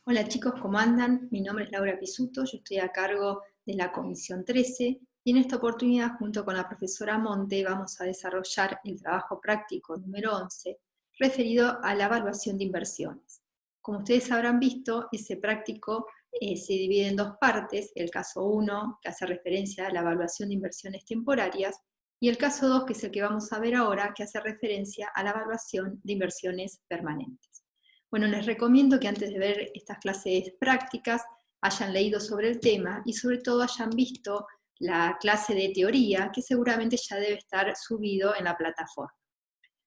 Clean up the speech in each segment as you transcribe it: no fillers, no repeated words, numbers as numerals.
Hola chicos, ¿cómo andan? Mi nombre es Laura Pisuto, yo estoy a cargo de la Comisión 13 y en esta oportunidad junto con la profesora Monte vamos a desarrollar el trabajo práctico número 11 referido a la evaluación de inversiones. Como ustedes habrán visto, ese práctico se divide en dos partes, el caso 1 que hace referencia a la evaluación de inversiones temporarias y el caso 2 que es el que vamos a ver ahora que hace referencia a la evaluación de inversiones permanentes. Bueno, les recomiendo que antes de ver estas clases prácticas hayan leído sobre el tema y sobre todo hayan visto la clase de teoría que seguramente ya debe estar subido en la plataforma.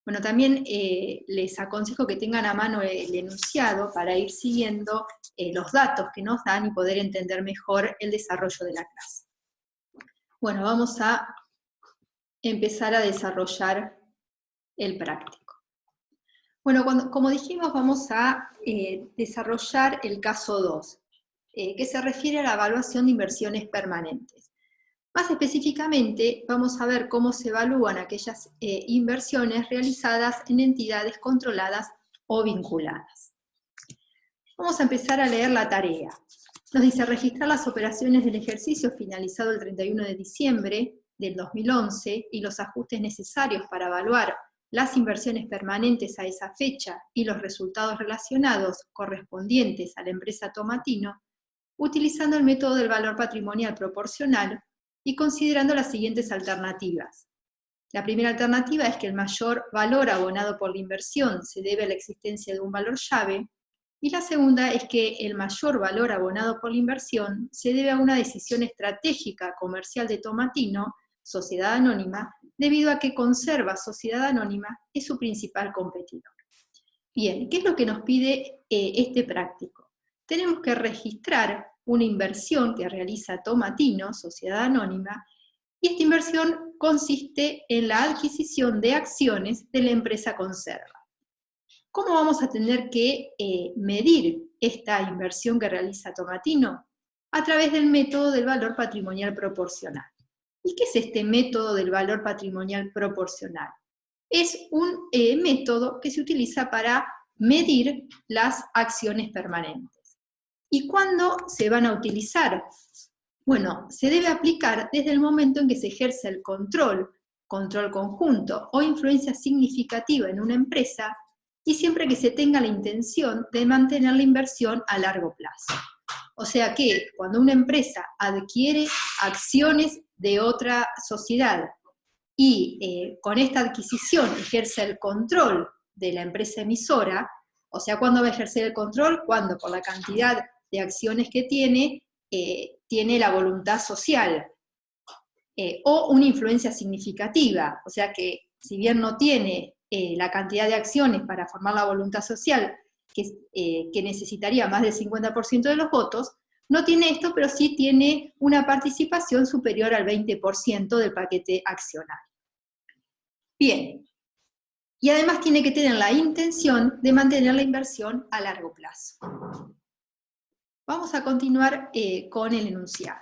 Bueno, también les aconsejo que tengan a mano el enunciado para ir siguiendo los datos que nos dan y poder entender mejor el desarrollo de la clase. Bueno, vamos a empezar a desarrollar el práctico. Bueno, como dijimos, vamos a desarrollar el caso 2, que se refiere a la evaluación de inversiones permanentes. Más específicamente, vamos a ver cómo se evalúan aquellas inversiones realizadas en entidades controladas o vinculadas. Vamos a empezar a leer la tarea. Nos dice registrar las operaciones del ejercicio finalizado el 31 de diciembre del 2011 y los ajustes necesarios para evaluar las inversiones permanentes a esa fecha y los resultados relacionados correspondientes a la empresa Tomatino, utilizando el método del valor patrimonial proporcional y considerando las siguientes alternativas. La primera alternativa es que el mayor valor abonado por la inversión se debe a la existencia de un valor llave, y la segunda es que el mayor valor abonado por la inversión se debe a una decisión estratégica comercial de Tomatino, sociedad anónima, debido a que Conserva Sociedad Anónima es su principal competidor. Bien, ¿qué es lo que nos pide este práctico? Tenemos que registrar una inversión que realiza Tomatino, Sociedad Anónima, y esta inversión consiste en la adquisición de acciones de la empresa Conserva. ¿Cómo vamos a tener que medir esta inversión que realiza Tomatino? A través del método del valor patrimonial proporcional. ¿Y qué es este método del valor patrimonial proporcional? Es un método que se utiliza para medir las acciones permanentes. ¿Y cuándo se van a utilizar? Bueno, se debe aplicar desde el momento en que se ejerce el control conjunto o influencia significativa en una empresa y siempre que se tenga la intención de mantener la inversión a largo plazo. O sea que cuando una empresa adquiere acciones de otra sociedad y con esta adquisición ejerce el control de la empresa emisora, o sea, ¿cuándo va a ejercer el control? Cuando por la cantidad de acciones que tiene la voluntad social, o una influencia significativa, o sea que si bien no tiene la cantidad de acciones para formar la voluntad social que necesitaría más del 50% de los votos, no tiene esto, pero sí tiene una participación superior al 20% del paquete accionario. Bien, y además tiene que tener la intención de mantener la inversión a largo plazo. Vamos a continuar con el enunciado.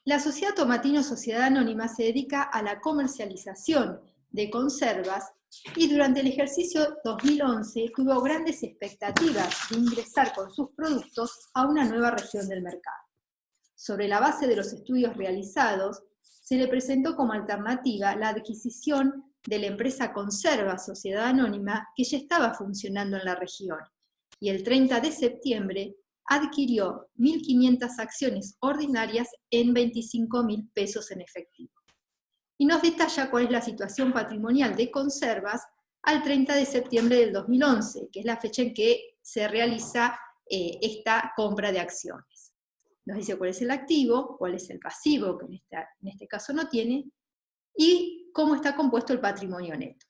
La Sociedad Tomatino Sociedad Anónima se dedica a la comercialización de conservas y durante el ejercicio 2011 tuvo grandes expectativas de ingresar con sus productos a una nueva región del mercado. Sobre la base de los estudios realizados, se le presentó como alternativa la adquisición de la empresa Conserva Sociedad Anónima que ya estaba funcionando en la región, y el 30 de septiembre adquirió 1.500 acciones ordinarias en 25.000 pesos en efectivo. Y nos detalla cuál es la situación patrimonial de Conservas al 30 de septiembre del 2011, que es la fecha en que se realiza esta compra de acciones. Nos dice cuál es el activo, cuál es el pasivo, que en este caso no tiene, y cómo está compuesto el patrimonio neto.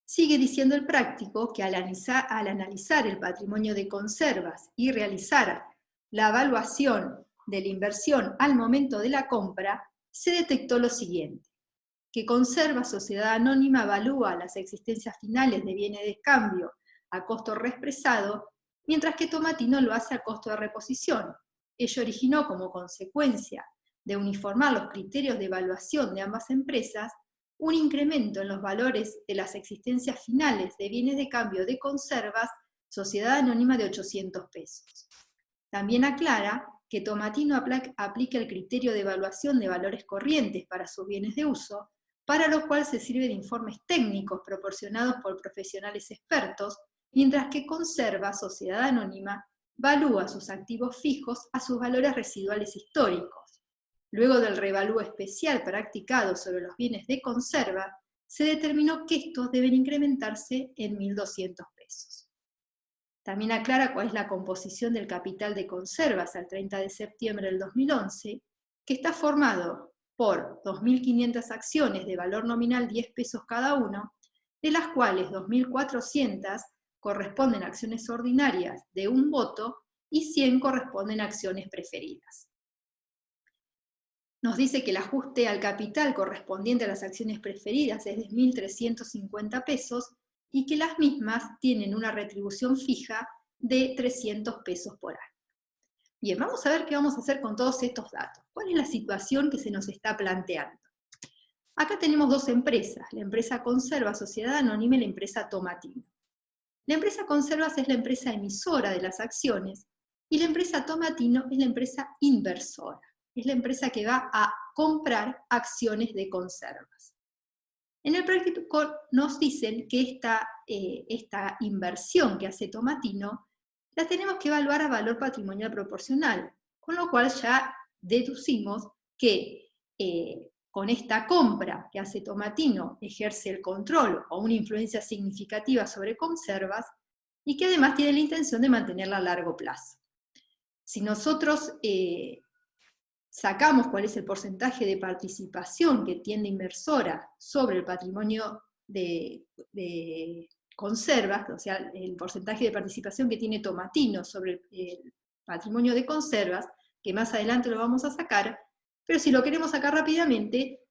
Sigue diciendo el práctico que al analizar el patrimonio de Conservas y realizar la evaluación de la inversión al momento de la compra, se detectó lo siguiente: que Conserva Sociedad Anónima evalúa las existencias finales de bienes de cambio a costo reexpresado, mientras que Tomatino lo hace a costo de reposición. Ello originó como consecuencia de uniformar los criterios de evaluación de ambas empresas un incremento en los valores de las existencias finales de bienes de cambio de conservas, sociedad anónima de 800 pesos. También aclara que Tomatino aplica el criterio de evaluación de valores corrientes para sus bienes de uso, para lo cual se sirve de informes técnicos proporcionados por profesionales expertos, mientras que Conserva, sociedad anónima, valúa sus activos fijos a sus valores residuales históricos. Luego del revalúo especial practicado sobre los bienes de Conserva, se determinó que estos deben incrementarse en 1.200 pesos. También aclara cuál es la composición del capital de Conservas al 30 de septiembre del 2011, que está formado por 2.500 acciones de valor nominal 10 pesos cada uno, de las cuales 2.400 corresponden a acciones ordinarias de 1 voto y 100 corresponden a acciones preferidas. Nos dice que el ajuste al capital correspondiente a las acciones preferidas es de 1.350 pesos y que las mismas tienen una retribución fija de 300 pesos por año. Bien, vamos a ver qué vamos a hacer con todos estos datos. ¿Cuál es la situación que se nos está planteando? Acá tenemos dos empresas, la empresa Conserva, sociedad anónima, y la empresa Tomatino. La empresa Conservas es la empresa emisora de las acciones y la empresa Tomatino es la empresa inversora. Es la empresa que va a comprar acciones de Conservas. En el práctico nos dicen que esta inversión que hace Tomatino la tenemos que evaluar a valor patrimonial proporcional, con lo cual ya deducimos que con esta compra que hace Tomatino ejerce el control o una influencia significativa sobre Conservas y que además tiene la intención de mantenerla a largo plazo. Si nosotros sacamos cuál es el porcentaje de participación que tiene inversora sobre el patrimonio de Conservas, o sea, el porcentaje de participación que tiene Tomatino sobre el patrimonio de Conservas, que más adelante lo vamos a sacar, pero si lo queremos sacar rápidamente,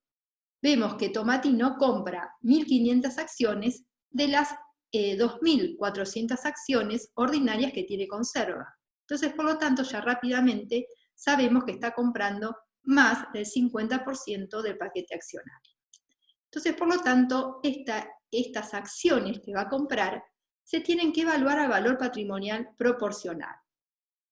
vemos que Tomatino compra 1.500 acciones de las 2.400 acciones ordinarias que tiene Conserva. Entonces, por lo tanto, ya rápidamente sabemos que está comprando más del 50% del paquete accionario. Entonces, por lo tanto, estas acciones que va a comprar se tienen que evaluar a valor patrimonial proporcional.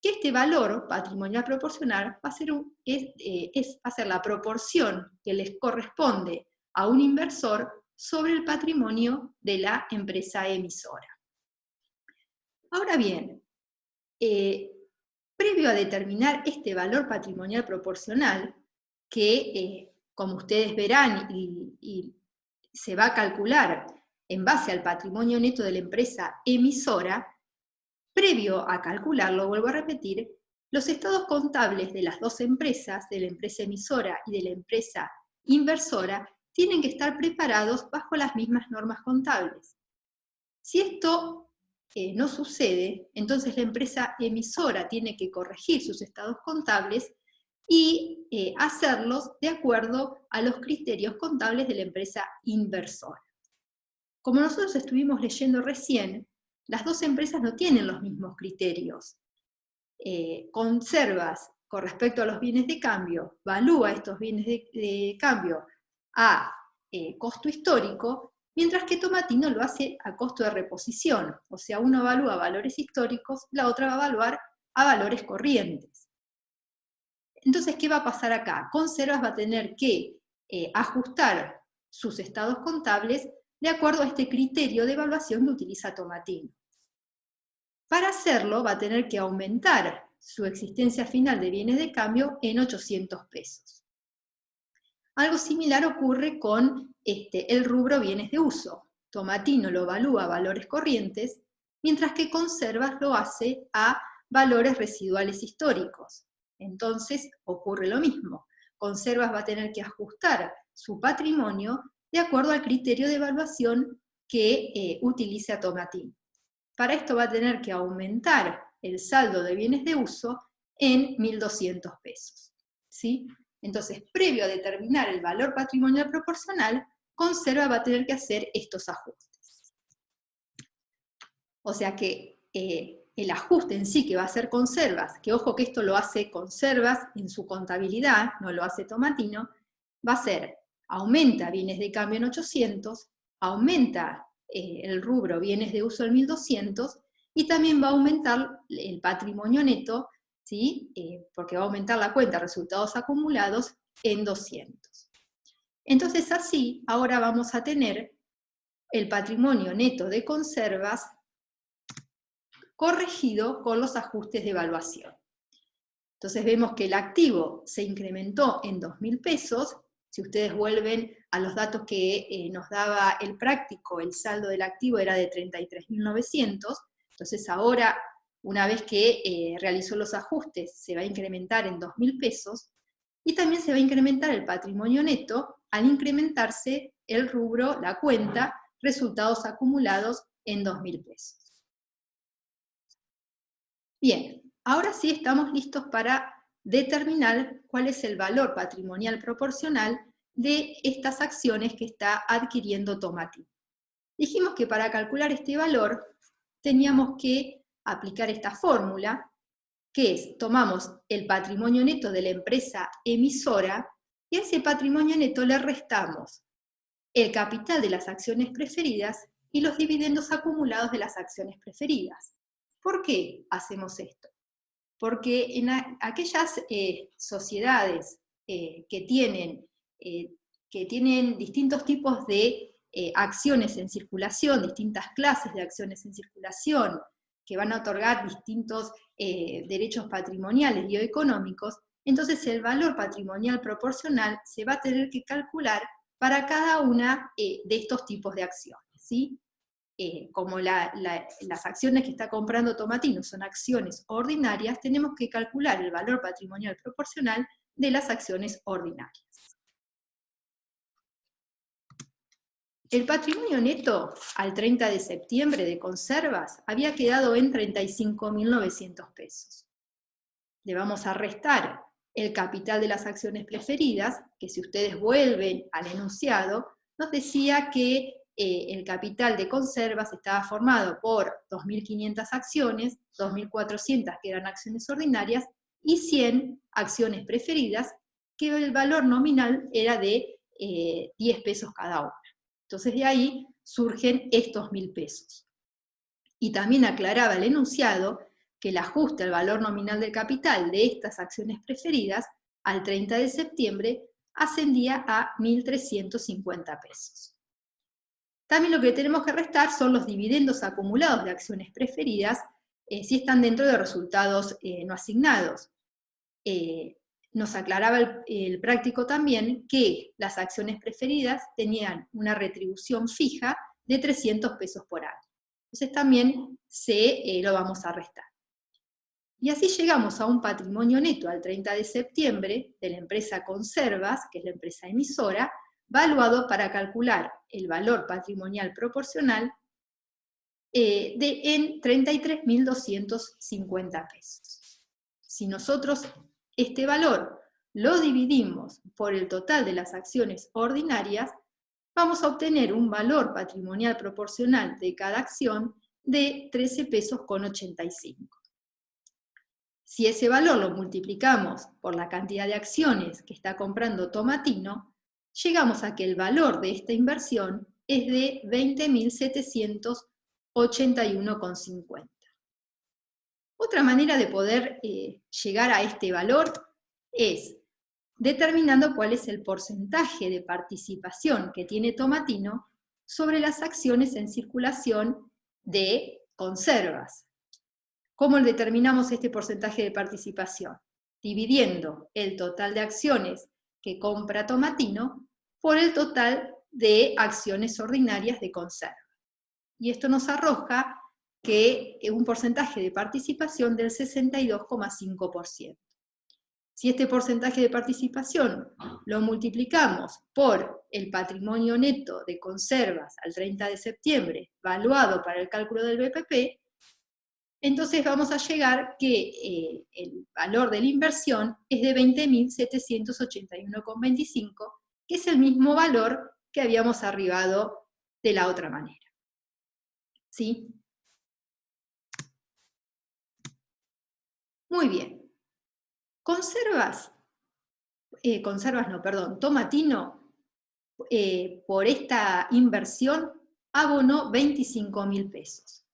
Que este valor patrimonial proporcional va a ser la proporción que les corresponde a un inversor sobre el patrimonio de la empresa emisora. Ahora bien, previo a determinar este valor patrimonial proporcional, que como ustedes verán y se va a calcular en base al patrimonio neto de la empresa emisora, previo a calcularlo, vuelvo a repetir, los estados contables de las dos empresas, de la empresa emisora y de la empresa inversora, tienen que estar preparados bajo las mismas normas contables. Si esto no sucede, entonces la empresa emisora tiene que corregir sus estados contables y hacerlos de acuerdo a los criterios contables de la empresa inversora. Como nosotros estuvimos leyendo recién, las dos empresas no tienen los mismos criterios. Conservas, con respecto a los bienes de cambio, valúa estos bienes de cambio a costo histórico, mientras que Tomatino lo hace a costo de reposición. O sea, uno evalúa valores históricos, la otra va a evaluar a valores corrientes. Entonces, ¿qué va a pasar acá? Conservas va a tener que ajustar sus estados contables de acuerdo a este criterio de evaluación que utiliza Tomatino. Para hacerlo, va a tener que aumentar su existencia final de bienes de cambio en 800 pesos. Algo similar ocurre con el rubro bienes de uso. Tomatino lo evalúa a valores corrientes, mientras que Conservas lo hace a valores residuales históricos. Entonces ocurre lo mismo. Conservas va a tener que ajustar su patrimonio de acuerdo al criterio de evaluación que utilice Tomatino. Para esto va a tener que aumentar el saldo de bienes de uso en 1.200 pesos. ¿Sí? Entonces, previo a determinar el valor patrimonial proporcional, Conserva va a tener que hacer estos ajustes. O sea que el ajuste en sí que va a hacer Conservas, que ojo que esto lo hace Conservas en su contabilidad, no lo hace Tomatino, va a ser aumenta bienes de cambio en 800, aumenta el rubro bienes de uso en 1200, y también va a aumentar el patrimonio neto, ¿sí? Porque va a aumentar la cuenta resultados acumulados en 200. Entonces así, ahora vamos a tener el patrimonio neto de conservas corregido con los ajustes de evaluación. Entonces vemos que el activo se incrementó en 2.000 pesos. Si ustedes vuelven a los datos que nos daba el práctico, el saldo del activo era de 33.900, entonces ahora, una vez que realizó los ajustes, se va a incrementar en 2.000 pesos, y también se va a incrementar el patrimonio neto al incrementarse el rubro, la cuenta, resultados acumulados en 2.000 pesos. Bien, ahora sí estamos listos para determinar cuál es el valor patrimonial proporcional de estas acciones que está adquiriendo Tomatin. Dijimos que para calcular este valor teníamos que aplicar esta fórmula, que es, tomamos el patrimonio neto de la empresa emisora y a ese patrimonio neto le restamos el capital de las acciones preferidas y los dividendos acumulados de las acciones preferidas. ¿Por qué hacemos esto? Porque en aquellas sociedades que tienen distintos tipos de acciones en circulación, distintas clases de acciones en circulación, que van a otorgar distintos derechos patrimoniales y o económicos, entonces el valor patrimonial proporcional se va a tener que calcular para cada una de estos tipos de acciones, ¿sí? Como las acciones que está comprando Tomatino son acciones ordinarias, tenemos que calcular el valor patrimonial proporcional de las acciones ordinarias. El patrimonio neto al 30 de septiembre de conservas había quedado en 35.900 pesos. Le vamos a restar el capital de las acciones preferidas, que si ustedes vuelven al enunciado, nos decía que el capital de conservas estaba formado por 2.500 acciones, 2.400 que eran acciones ordinarias, y 100 acciones preferidas, que el valor nominal era de 10 pesos cada una. Entonces de ahí surgen estos 1.000 pesos. Y también aclaraba el enunciado que el ajuste al valor nominal del capital de estas acciones preferidas al 30 de septiembre ascendía a 1.350 pesos. También lo que tenemos que restar son los dividendos acumulados de acciones preferidas si están dentro de resultados no asignados. Nos aclaraba el práctico también que las acciones preferidas tenían una retribución fija de 300 pesos por año. Entonces también lo vamos a restar. Y así llegamos a un patrimonio neto al 30 de septiembre de la empresa Conservas, que es la empresa emisora, valuado para calcular el valor patrimonial proporcional en 33.250 pesos. Si nosotros este valor lo dividimos por el total de las acciones ordinarias, vamos a obtener un valor patrimonial proporcional de cada acción de 13 pesos con 85. Si ese valor lo multiplicamos por la cantidad de acciones que está comprando Tomatino, llegamos a que el valor de esta inversión es de 20.781,50. Otra manera de poder llegar a este valor es determinando cuál es el porcentaje de participación que tiene Tomatino sobre las acciones en circulación de conservas. ¿Cómo determinamos este porcentaje de participación? Dividiendo el total de acciones que compra Tomatino por el total de acciones ordinarias de conserva. Y esto nos arroja que un porcentaje de participación del 62,5%. Si este porcentaje de participación lo multiplicamos por el patrimonio neto de conservas al 30 de septiembre, valuado para el cálculo del BPP, entonces vamos a llegar que el valor de la inversión es de 20.781,25, que es el mismo valor que habíamos arribado de la otra manera. ¿Sí? Muy bien. Tomatino por esta inversión abonó 25.000 pesos.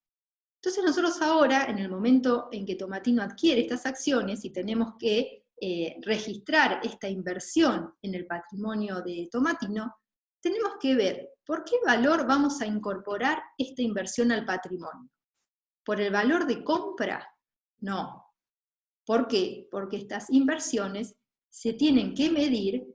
Entonces nosotros ahora, en el momento en que Tomatino adquiere estas acciones y tenemos que registrar esta inversión en el patrimonio de Tomatino, tenemos que ver por qué valor vamos a incorporar esta inversión al patrimonio. ¿Por el valor de compra? No. ¿Por qué? Porque estas inversiones se tienen que medir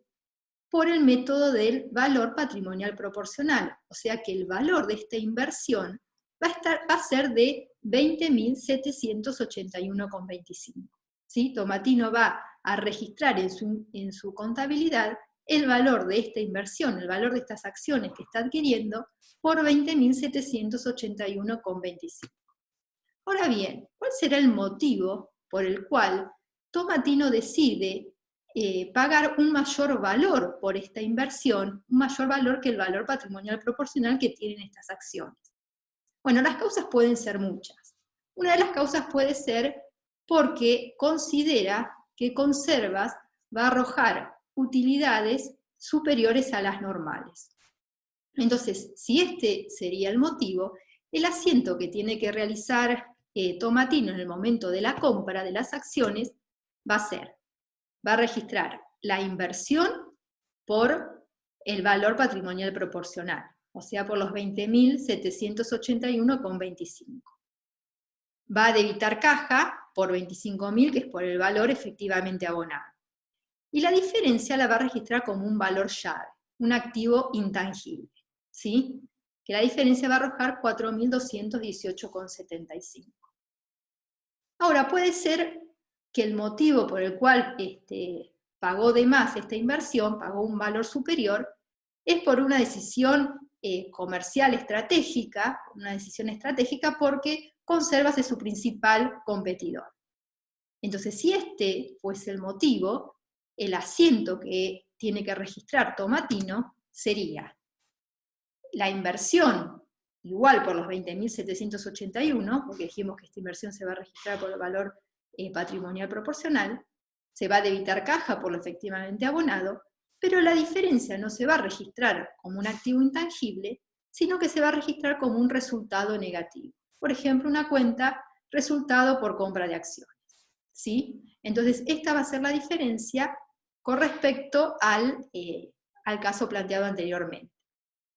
por el método del valor patrimonial proporcional. O sea que el valor de esta inversión va a ser de 20.781,25. ¿Sí? Tomatino va a registrar en su contabilidad el valor de esta inversión, el valor de estas acciones que está adquiriendo, por 20.781,25. Ahora bien, ¿cuál será el motivo por el cual Tomatino decide pagar un mayor valor por esta inversión, un mayor valor que el valor patrimonial proporcional que tienen estas acciones? Bueno, las causas pueden ser muchas. Una de las causas puede ser porque considera que Conservas va a arrojar utilidades superiores a las normales. Entonces, si este sería el motivo, el asiento que tiene que realizar Tomatino en el momento de la compra de las acciones va a registrar la inversión por el valor patrimonial proporcional, o sea, por los 20.781,25. Va a debitar caja por 25.000, que es por el valor efectivamente abonado. Y la diferencia la va a registrar como un valor llave, un activo intangible, ¿sí? Que la diferencia va a arrojar 4.218,75. Ahora, puede ser que el motivo por el cual pagó de más esta inversión, pagó un valor superior, es por una decisión comercial estratégica, porque Conservas es su principal competidor. Entonces, si este fuese el motivo, el asiento que tiene que registrar Tomatino sería la inversión igual por los 20.781, porque dijimos que esta inversión se va a registrar por el valor patrimonial proporcional, se va a debitar caja por lo efectivamente abonado, pero la diferencia no se va a registrar como un activo intangible, sino que se va a registrar como un resultado negativo. Por ejemplo, una cuenta resultado por compra de acciones, ¿sí? Entonces, esta va a ser la diferencia con respecto al caso planteado anteriormente.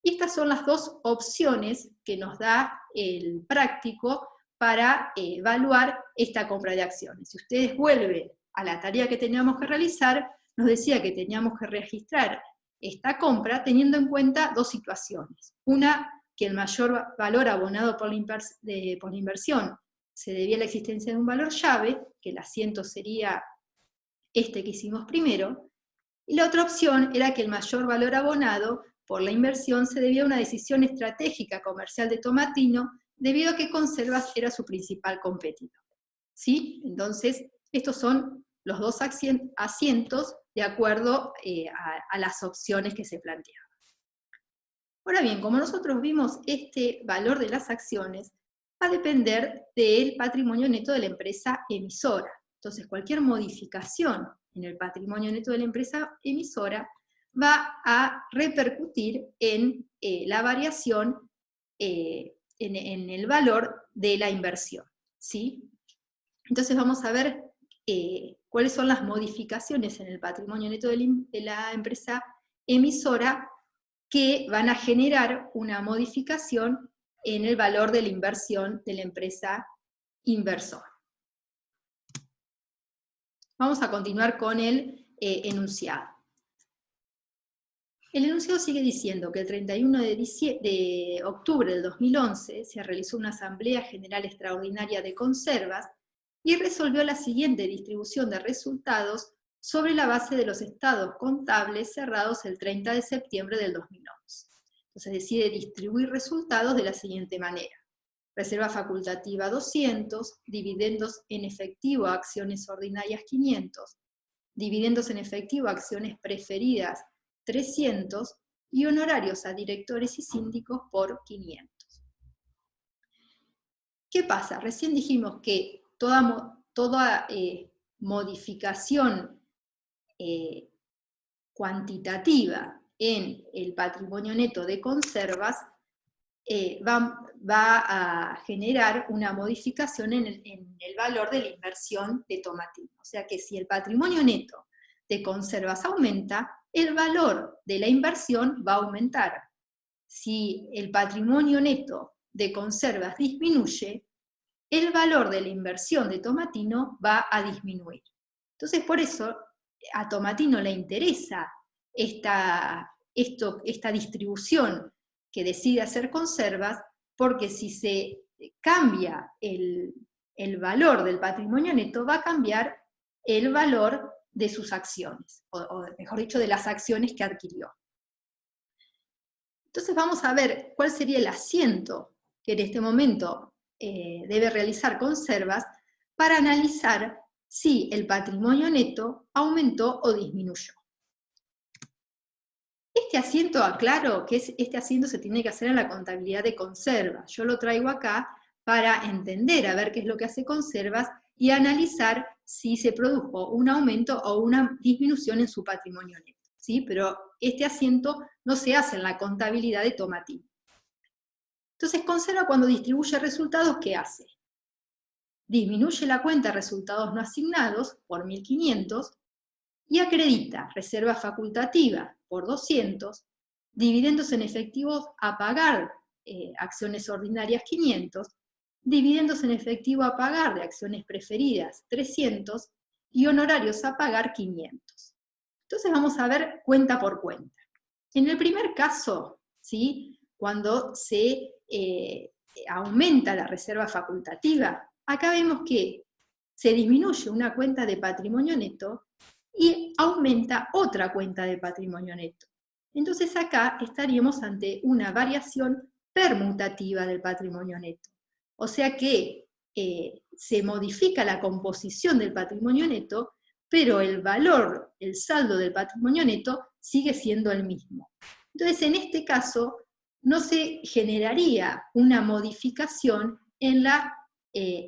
Y estas son las dos opciones que nos da el práctico para evaluar esta compra de acciones. Si ustedes vuelven a la tarea que teníamos que realizar, nos decía que teníamos que registrar esta compra teniendo en cuenta dos situaciones. Una, que el mayor valor abonado por la inversión se debía a la existencia de un valor llave, que el asiento sería este que hicimos primero, y la otra opción era que el mayor valor abonado por la inversión se debía a una decisión estratégica comercial de Tomatino, debido a que Conservas era su principal competidor. ¿Sí? Entonces, estos son los dos asientos de acuerdo a las opciones que se planteaban. Ahora bien, como nosotros vimos, este valor de las acciones va a depender del patrimonio neto de la empresa emisora. Entonces, cualquier modificación en el patrimonio neto de la empresa emisora va a repercutir en la variación en el valor de la inversión, ¿sí? Entonces vamos a ver cuáles son las modificaciones en el patrimonio neto de la empresa emisora que van a generar una modificación en el valor de la inversión de la empresa inversora. Vamos a continuar con el enunciado. El enunciado sigue diciendo que el 31 de octubre del 2011 se realizó una Asamblea General Extraordinaria de Conservas y resolvió la siguiente distribución de resultados sobre la base de los estados contables cerrados el 30 de septiembre del 2011. Entonces decide distribuir resultados de la siguiente manera. Reserva facultativa 200, dividendos en efectivo a acciones ordinarias 500, dividendos en efectivo a acciones preferidas 300 y honorarios a directores y síndicos por 500. ¿Qué pasa? Recién dijimos que toda modificación cuantitativa en el patrimonio neto de conservas, va a generar una modificación en el valor de la inversión de Tomatino. O sea que si el patrimonio neto de conservas aumenta, el valor de la inversión va a aumentar. Si el patrimonio neto de conservas disminuye, el valor de la inversión de Tomatino va a disminuir. Entonces, por eso a Tomatino le interesa esta distribución que decide hacer conservas, porque si se cambia el valor del patrimonio neto, va a cambiar el valor de sus acciones, o mejor dicho, de las acciones que adquirió. Entonces vamos a ver cuál sería el asiento que en este momento debe realizar conservas para analizar si el patrimonio neto aumentó o disminuyó. Este asiento, aclaro que este asiento se tiene que hacer en la contabilidad de conservas. Yo lo traigo acá para entender, a ver qué es lo que hace conservas y analizar si se produjo un aumento o una disminución en su patrimonio neto, ¿sí? Pero este asiento no se hace en la contabilidad de Tomatino. Entonces, conserva cuando distribuye resultados, ¿qué hace? Disminuye la cuenta de resultados no asignados por 1.500 y acredita reserva facultativa por 200, dividendos en efectivo a pagar, acciones ordinarias 500, dividendos en efectivo a pagar de acciones preferidas 300 y honorarios a pagar 500. Entonces vamos a ver cuenta por cuenta. En el primer caso, ¿sí?, cuando se aumenta la reserva facultativa, acá vemos que se disminuye una cuenta de patrimonio neto y aumenta otra cuenta de patrimonio neto. Entonces acá estaríamos ante una variación permutativa del patrimonio neto. O sea que se modifica la composición del patrimonio neto, pero el valor, el saldo del patrimonio neto sigue siendo el mismo. Entonces en este caso no se generaría una modificación en la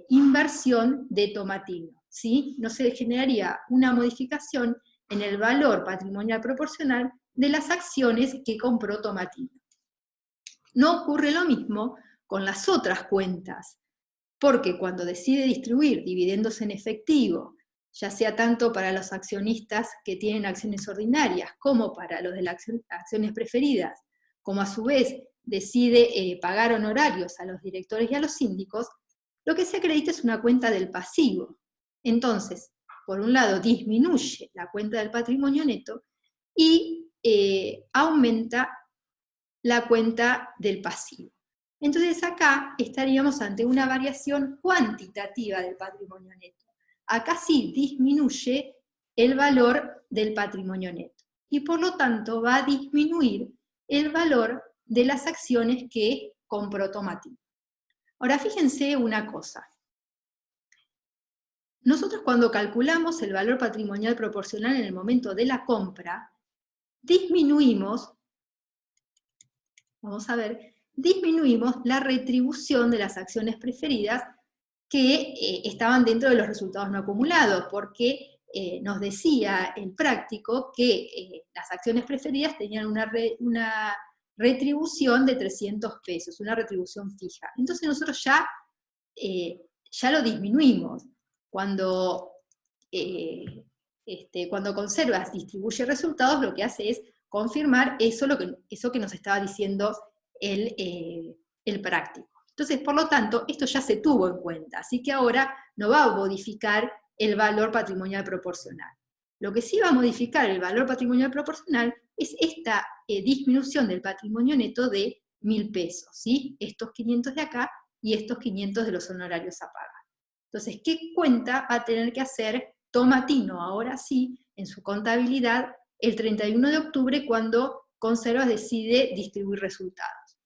inversión de Tomatino, ¿sí? No se generaría una modificación en el valor patrimonial proporcional de las acciones que compró Tomatino. No ocurre lo mismo con las otras cuentas, porque cuando decide distribuir dividendos en efectivo, ya sea tanto para los accionistas que tienen acciones ordinarias como para los de las acciones preferidas, como a su vez decide pagar honorarios a los directores y a los síndicos, lo que se acredita es una cuenta del pasivo. Entonces, por un lado, disminuye la cuenta del patrimonio neto y aumenta la cuenta del pasivo. Entonces acá estaríamos ante una variación cuantitativa del patrimonio neto. Acá sí disminuye el valor del patrimonio neto y por lo tanto va a disminuir el valor de las acciones que compró Tomatino. Ahora fíjense una cosa. Nosotros cuando calculamos el valor patrimonial proporcional en el momento de la compra, disminuimos, vamos a ver, disminuimos la retribución de las acciones preferidas que estaban dentro de los resultados no acumulados, porque nos decía el práctico que las acciones preferidas tenían una retribución de 300 pesos, una retribución fija. Entonces nosotros ya lo disminuimos. Cuando conservas, distribuye resultados, lo que hace es confirmar eso que nos estaba diciendo el práctico. Entonces, por lo tanto, esto ya se tuvo en cuenta, así que ahora no va a modificar el valor patrimonial proporcional. Lo que sí va a modificar el valor patrimonial proporcional es esta disminución del patrimonio neto de 1.000 pesos, ¿sí? Estos 500 de acá y estos 500 de los honorarios a pagar. Entonces, ¿qué cuenta va a tener que hacer Tomatino ahora sí en su contabilidad el 31 de octubre cuando Conservas decide distribuir resultados?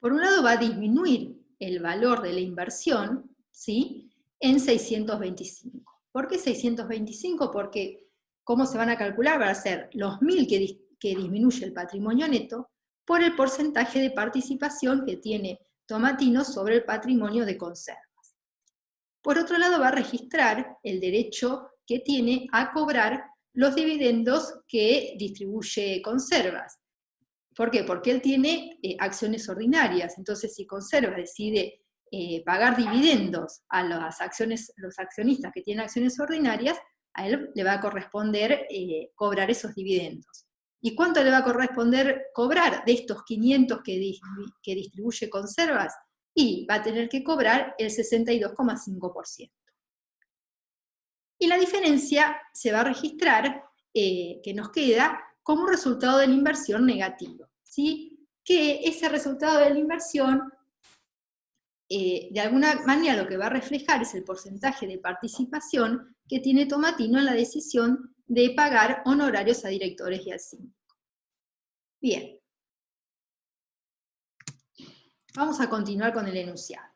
Por un lado va a disminuir el valor de la inversión, ¿sí?, en 625. ¿Por qué 625? Porque ¿cómo se van a calcular? Van a ser los 1.000 que disminuye el patrimonio neto por el porcentaje de participación que tiene Tomatino sobre el patrimonio de conservas. Por otro lado va a registrar el derecho que tiene a cobrar los dividendos que distribuye Conservas. ¿Por qué? Porque él tiene acciones ordinarias. Entonces, si Conservas decide pagar dividendos a los accionistas que tienen acciones ordinarias, a él le va a corresponder cobrar esos dividendos. ¿Y cuánto le va a corresponder cobrar de estos 500 que distribuye Conservas? Y va a tener que cobrar el 62,5%. Y la diferencia se va a registrar, que nos queda, como resultado de la inversión negativo, ¿sí? Que ese resultado de la inversión, de alguna manera lo que va a reflejar es el porcentaje de participación que tiene Tomatino en la decisión de pagar honorarios a directores y al síndico. Bien. Vamos a continuar con el enunciado.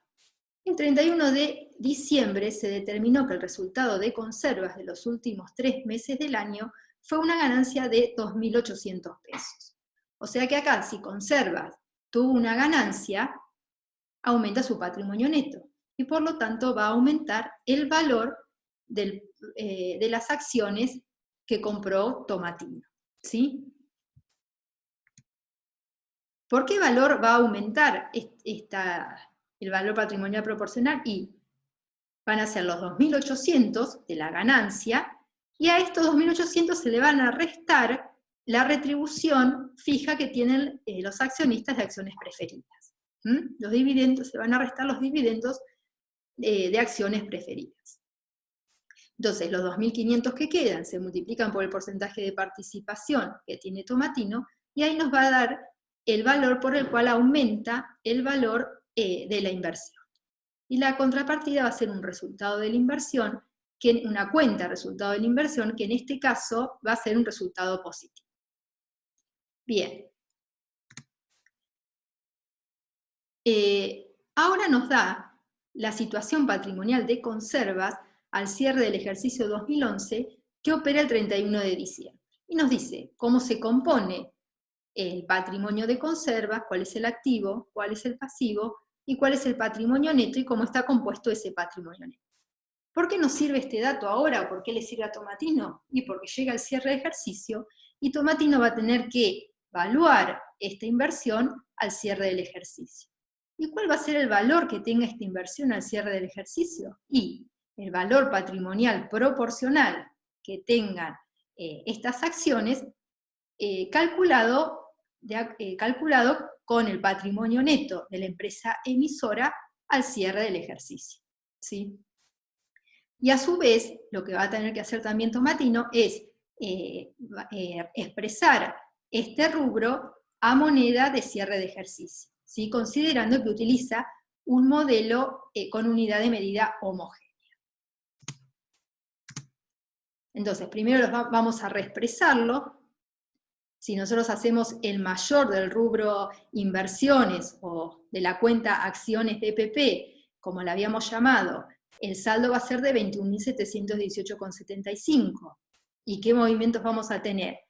El 31 de diciembre se determinó que el resultado de Conservas de los últimos 3 meses del año fue una ganancia de 2.800 pesos. O sea que acá, si Conservas tuvo una ganancia, aumenta su patrimonio neto, y por lo tanto va a aumentar el valor de las acciones que compró Tomatino, ¿sí? ¿Por qué valor va a aumentar el valor patrimonial proporcional? Y van a ser los 2.800 de la ganancia, y a estos 2.800 se le van a restar la retribución fija que tienen los accionistas de acciones preferidas. Los dividendos, se van a restar los dividendos de acciones preferidas. Entonces, los 2.500 que quedan se multiplican por el porcentaje de participación que tiene Tomatino, y ahí nos va a dar el valor por el cual aumenta el valor de la inversión. Y la contrapartida va a ser un resultado de la inversión, una cuenta de resultado de la inversión, que en este caso va a ser un resultado positivo. Bien. Ahora nos da la situación patrimonial de Conservas al cierre del ejercicio 2011, que opera el 31 de diciembre. Y nos dice cómo se compone el patrimonio de Conservas, cuál es el activo, cuál es el pasivo, y cuál es el patrimonio neto y cómo está compuesto ese patrimonio neto. ¿Por qué nos sirve este dato ahora o por qué le sirve a Tomatino? Y porque llega el cierre de ejercicio y Tomatino va a tener que evaluar esta inversión al cierre del ejercicio. ¿Y cuál va a ser el valor que tenga esta inversión al cierre del ejercicio? Y el valor patrimonial proporcional que tengan estas acciones calculado con el patrimonio neto de la empresa emisora al cierre del ejercicio, ¿sí? Y a su vez, lo que va a tener que hacer también Tomatino es expresar este rubro a moneda de cierre de ejercicio, ¿sí? Considerando que utiliza un modelo con unidad de medida homogénea. Entonces, primero vamos a reexpresarlo. Si nosotros hacemos el mayor del rubro inversiones o de la cuenta acciones de EPP, como la habíamos llamado, el saldo va a ser de 21.718,75. ¿Y qué movimientos vamos a tener?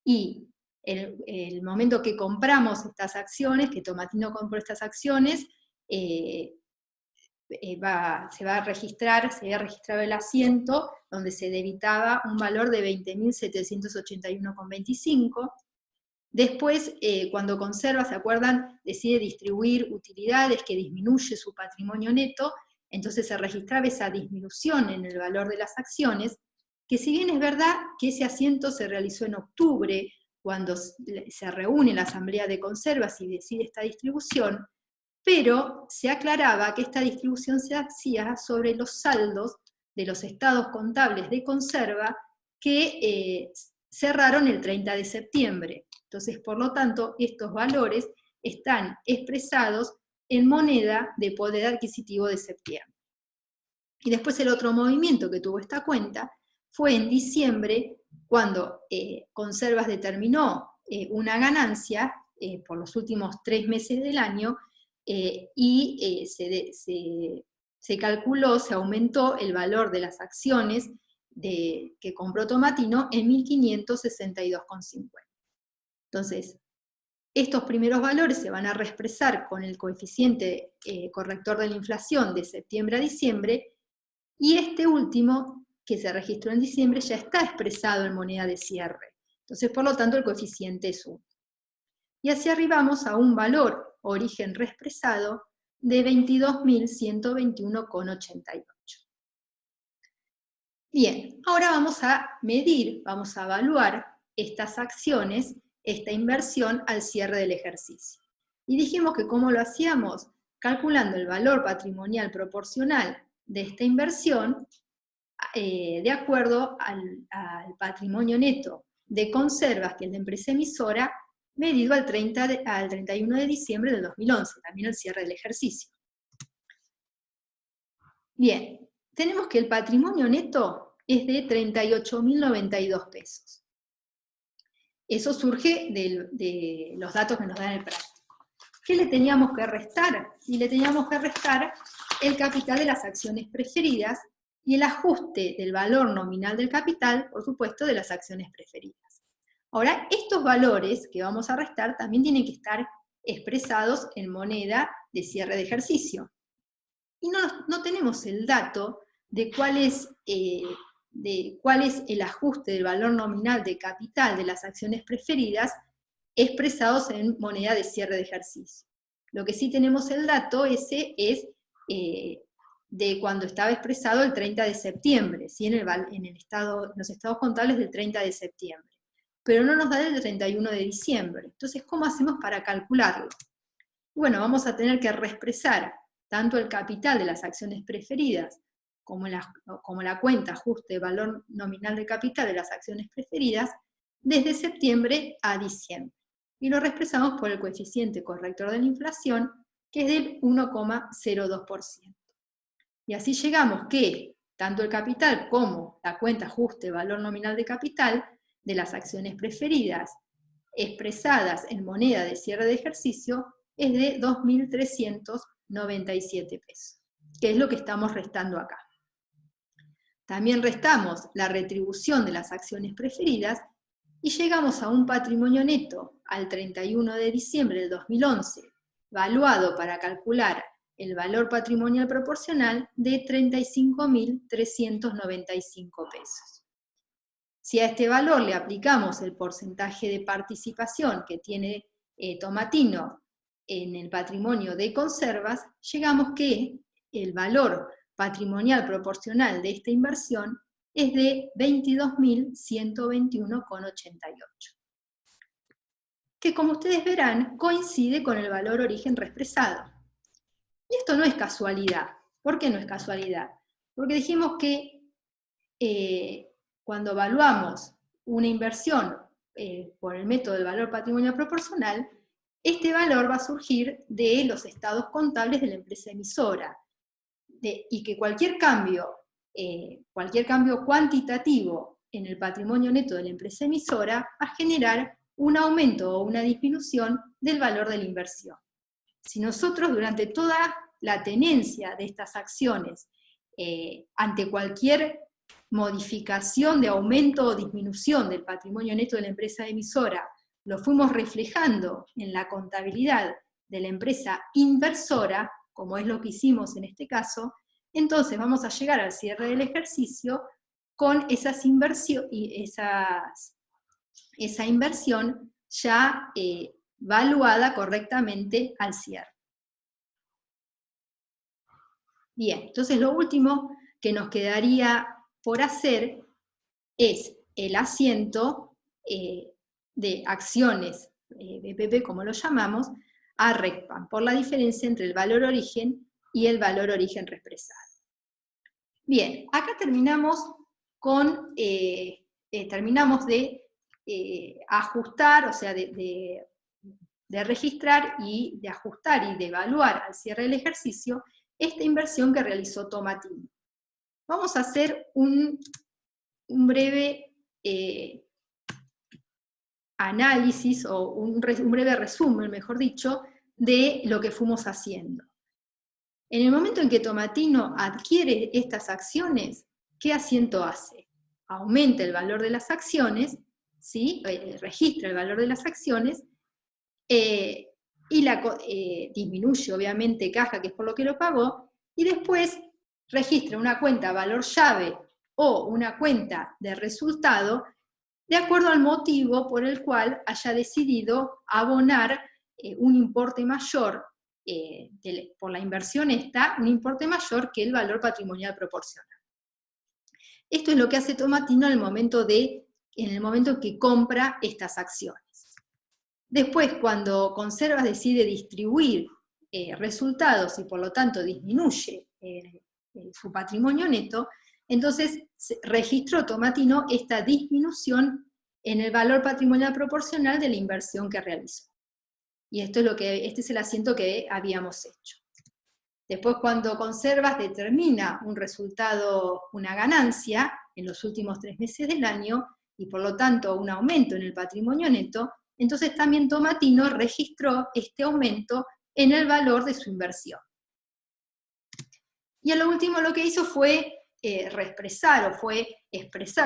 Y el momento que compramos estas acciones, que Tomatino compró estas acciones, se había registrado el asiento donde se debitaba un valor de 20.781,25. Después, cuando Conserva, ¿se acuerdan?, decide distribuir utilidades que disminuye su patrimonio neto, entonces se registraba esa disminución en el valor de las acciones, que si bien es verdad que ese asiento se realizó en octubre, cuando se reúne la Asamblea de Conservas y decide esta distribución, pero se aclaraba que esta distribución se hacía sobre los saldos de los estados contables de Conserva que cerraron el 30 de septiembre. Entonces, por lo tanto, estos valores están expresados en moneda de poder adquisitivo de septiembre. Y después el otro movimiento que tuvo esta cuenta fue en diciembre, cuando Conservas determinó una ganancia por los últimos 3 meses del año, y se calculó, se aumentó el valor de las acciones que compró Tomatino en 1.562,50. Entonces, estos primeros valores se van a reexpresar con el coeficiente corrector de la inflación de septiembre a diciembre, y este último que se registró en diciembre ya está expresado en moneda de cierre. Entonces, por lo tanto, el coeficiente es 1. Y así arribamos a un valor origen reexpresado de 22.121,88. Bien, ahora vamos a medir, vamos a evaluar estas acciones, esta inversión al cierre del ejercicio. Y dijimos que ¿cómo lo hacíamos? Calculando el valor patrimonial proporcional de esta inversión de acuerdo al patrimonio neto de conservas que es la empresa emisora, medido al 31 de diciembre del 2011, también al cierre del ejercicio. Bien, tenemos que el patrimonio neto es de 38.092 pesos. Eso surge de los datos que nos dan el práctico. ¿Qué le teníamos que restar? Y le teníamos que restar el capital de las acciones preferidas y el ajuste del valor nominal del capital, por supuesto, de las acciones preferidas. Ahora, estos valores que vamos a restar también tienen que estar expresados en moneda de cierre de ejercicio. Y no tenemos el dato de cuál es el ajuste del valor nominal de capital de las acciones preferidas expresados en moneda de cierre de ejercicio. Lo que sí tenemos el dato ese es de cuando estaba expresado el 30 de septiembre, ¿sí? en los estados contables del 30 de septiembre. Pero no nos da el 31 de diciembre. Entonces, ¿cómo hacemos para calcularlo? Bueno, vamos a tener que reexpresar tanto el capital de las acciones preferidas como la cuenta ajuste de valor nominal de capital de las acciones preferidas desde septiembre a diciembre. Y lo reexpresamos por el coeficiente corrector de la inflación, que es del 1,02%. Y así llegamos que tanto el capital como la cuenta ajuste de valor nominal de capital de las acciones preferidas expresadas en moneda de cierre de ejercicio es de 2.397 pesos, que es lo que estamos restando acá. También restamos la retribución de las acciones preferidas y llegamos a un patrimonio neto al 31 de diciembre del 2011, valuado para calcular el valor patrimonial proporcional de 35.395 pesos. Si a este valor le aplicamos el porcentaje de participación que tiene Tomatino en el patrimonio de conservas, llegamos que el valor patrimonial proporcional de esta inversión es de 22.121,88, que como ustedes verán coincide con el valor origen reexpresado. Y esto no es casualidad. ¿Por qué no es casualidad? Porque dijimos que cuando evaluamos una inversión por el método del valor patrimonial proporcional, este valor va a surgir de los estados contables de la empresa emisora, y que cualquier cambio cuantitativo en el patrimonio neto de la empresa emisora va a generar un aumento o una disminución del valor de la inversión. Si nosotros durante toda la tenencia de estas acciones, ante cualquier modificación de aumento o disminución del patrimonio neto de la empresa emisora, lo fuimos reflejando en la contabilidad de la empresa inversora, como es lo que hicimos en este caso, entonces vamos a llegar al cierre del ejercicio con esa inversión ya valuada correctamente al cierre. Bien, entonces lo último que nos quedaría por hacer es el asiento de acciones BPP, como lo llamamos, a RECPAM, por la diferencia entre el valor origen y el valor origen reexpresado. Bien, acá terminamos de ajustar, o sea, de registrar y de ajustar y de evaluar al cierre del ejercicio esta inversión que realizó Tomatino. Vamos a hacer un breve análisis o un breve resumen, mejor dicho, de lo que fuimos haciendo. En el momento en que Tomatino adquiere estas acciones, ¿qué asiento hace? Aumenta el valor de las acciones, ¿sí? Registra el valor de las acciones, y disminuye obviamente caja, que es por lo que lo pagó, y después registra una cuenta valor llave o una cuenta de resultado, de acuerdo al motivo por el cual haya decidido abonar un importe mayor por la inversión esta, un importe mayor que el valor patrimonial proporcional. Esto es lo que hace Tomatino en el momento que compra estas acciones. Después, cuando Conservas decide distribuir resultados y por lo tanto disminuye su patrimonio neto, entonces registró Tomatino esta disminución en el valor patrimonial proporcional de la inversión que realizó. Y esto es este es el asiento que habíamos hecho. Después, cuando Conservas determina un resultado, una ganancia, en los últimos 3 meses del año, y por lo tanto un aumento en el patrimonio neto, entonces también Tomatino registró este aumento en el valor de su inversión. Y a lo último lo que hizo fue expresar,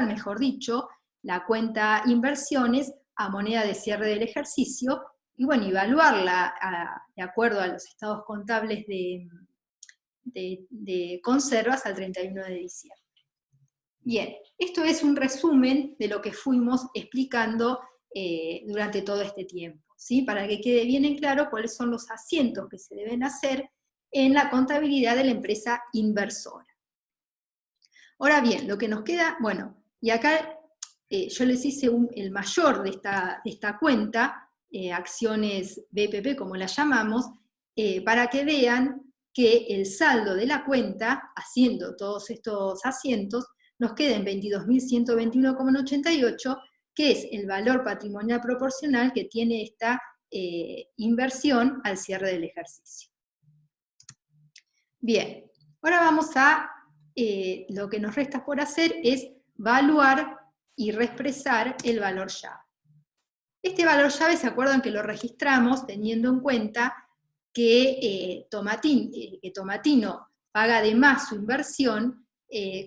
mejor dicho, la cuenta inversiones a moneda de cierre del ejercicio, y bueno, evaluarla de acuerdo a los estados contables de Conservas al 31 de diciembre. Bien, esto es un resumen de lo que fuimos explicando durante todo este tiempo, ¿sí? Para que quede bien en claro cuáles son los asientos que se deben hacer en la contabilidad de la empresa inversora. Ahora bien, lo que nos queda, bueno, y acá yo les hice el mayor de esta cuenta, acciones BPP como la llamamos, para que vean que el saldo de la cuenta, haciendo todos estos asientos, nos queda en 22.121,88, que es el valor patrimonial proporcional que tiene esta inversión al cierre del ejercicio. Bien, ahora vamos a, lo que nos resta por hacer es evaluar y reexpresar el valor llave. Este valor llave, ¿se acuerdan que lo registramos teniendo en cuenta que Tomatino paga de más su inversión,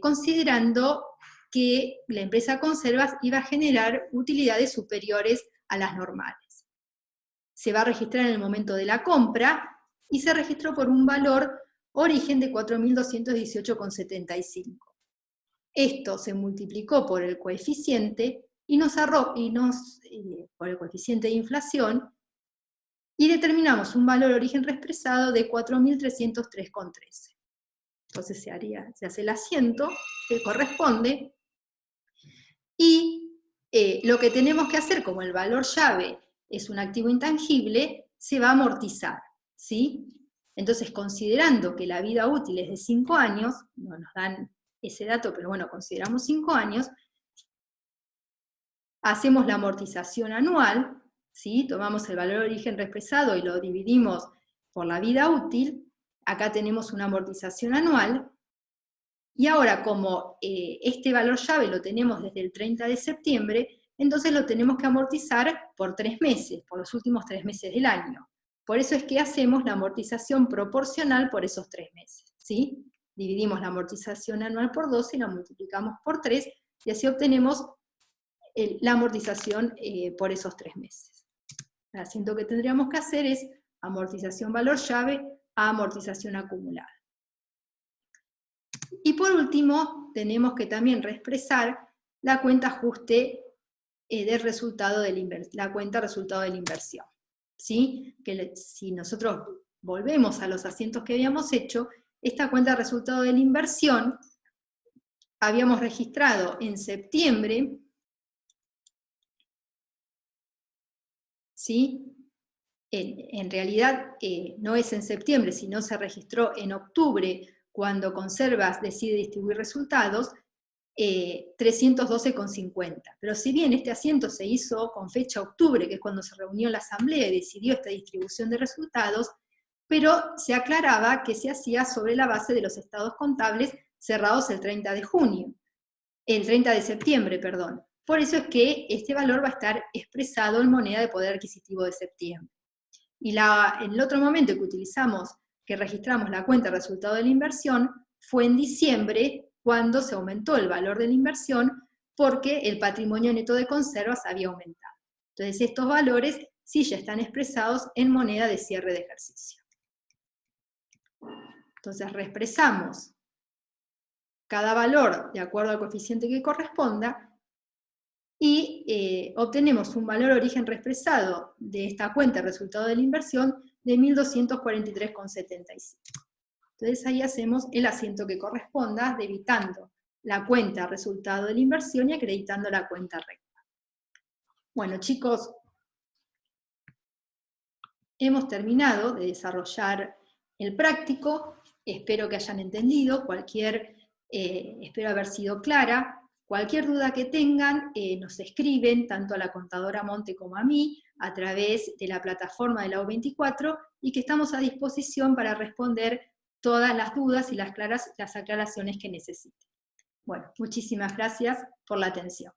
considerando que la empresa Conservas iba a generar utilidades superiores a las normales? Se va a registrar en el momento de la compra y se registró por un valor origen de 4.218,75. Esto se multiplicó por el coeficiente por el coeficiente de inflación, y determinamos un valor origen reexpresado de 4.303,13. Entonces se hace el asiento que corresponde, y lo que tenemos que hacer, como el valor llave es un activo intangible, se va a amortizar, ¿sí? Entonces, considerando que la vida útil es de 5 años, no nos dan ese dato, pero bueno, consideramos 5 años, hacemos la amortización anual, ¿sí? Tomamos el valor de origen reexpresado y lo dividimos por la vida útil, acá tenemos una amortización anual, y ahora como este valor llave lo tenemos desde el 30 de septiembre, entonces lo tenemos que amortizar por 3 meses, por los últimos 3 meses del año. Por eso es que hacemos la amortización proporcional por esos 3 meses, ¿sí? Dividimos la amortización anual por 12 y la multiplicamos por 3, y así obtenemos la amortización por esos 3 meses. El asiento que tendríamos que hacer es amortización valor llave a amortización acumulada. Y por último, tenemos que también reexpresar la cuenta ajuste del resultado la cuenta resultado de la inversión, ¿sí? Que si nosotros volvemos a los asientos que habíamos hecho, esta cuenta resultado de la inversión habíamos registrado en septiembre, ¿sí? En realidad no es en septiembre, sino se registró en octubre, cuando Conservas decide distribuir resultados, 312,50. Pero si bien este asiento se hizo con fecha octubre, que es cuando se reunió la asamblea y decidió esta distribución de resultados, pero se aclaraba que se hacía sobre la base de los estados contables cerrados el 30 de septiembre, perdón. Por eso es que este valor va a estar expresado en moneda de poder adquisitivo de septiembre. Y el otro momento que registramos la cuenta de resultado de la inversión fue en diciembre, cuando se aumentó el valor de la inversión porque el patrimonio neto de Conservas había aumentado. Entonces estos valores sí ya están expresados en moneda de cierre de ejercicio. Entonces reexpresamos cada valor de acuerdo al coeficiente que corresponda, y obtenemos un valor origen reexpresado de esta cuenta resultado de la inversión de 1243,75. Entonces ahí hacemos el asiento que corresponda, debitando la cuenta resultado de la inversión y acreditando la cuenta recta. Bueno, chicos, hemos terminado de desarrollar el práctico. Espero que hayan entendido, espero haber sido clara. Cualquier duda que tengan, nos escriben tanto a la contadora Monte como a mí a través de la plataforma de la U24, y que estamos a disposición para responder todas las dudas y las aclaraciones que necesiten. Bueno, muchísimas gracias por la atención.